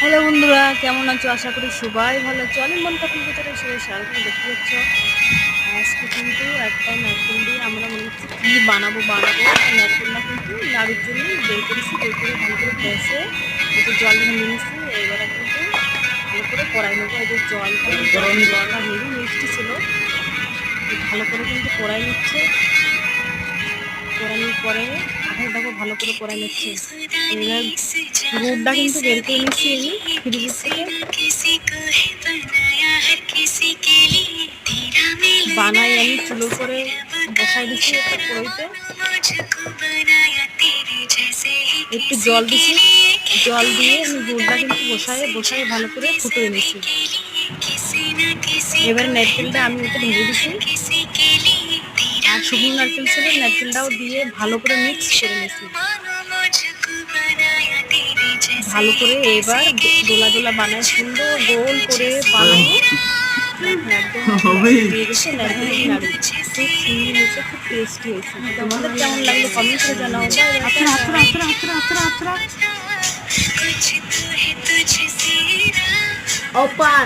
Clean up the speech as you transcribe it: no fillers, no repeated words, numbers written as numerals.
Hello বন্ধুরা, কেমন আছো? আশা করি সবাই ভালো আছো। আমি মন কাপড় ভিতরে সবাই সারাদিন দেখতে পাচ্ছ। আজকে কিন্তু একটা নারকেল দিয়ে আমরা মনে হচ্ছে কী বানাবো। নারকেলটা কিন্তু নাড়ুর জন্য বের করেছি, বের করে ভালো করে কষে একটু জল ঢেলে নিচ্ছি। এবারে কিন্তু ভালো করে কড়াই নেবো। এই যে জলটা হেভি মিষ্টি ছিল, ভালো করে কিন্তু কড়াই নিচ্ছে। কড়ানোর পরে আঠাটাকে ভালো করে কড়াই নিচ্ছে। এবার গুড়টা কিন্তু বের করে নিচ্ছি আমি ফ্রিজ থেকে। বানাই আমি চুলোর করে বসাই দিচ্ছি একটা কড়াইতে, একটু জল দিচ্ছি। জল দিয়ে আমি গুড়টা কিন্তু বসায় ভালো করে ফুটিয়ে নিচ্ছি। এবার নারকেলটা আমি ওতে ঢেলে দিচ্ছি, আর শুকনো নারকেল ছিল, নারকেলটাও দিয়ে ভালো করে মিক্স করে নিচ্ছি ভালো করে। এবার দোলা দোলা বানায় সুন্দর গোল করে বানায় একদম দিয়ে গেছে নারকেলের নাড়ু। খুব সুন্দর হয়েছে, খুব টেস্টি হয়েছে। তোমাদের কেমন লাগলো কমেন্ট করে জানাও। ওপান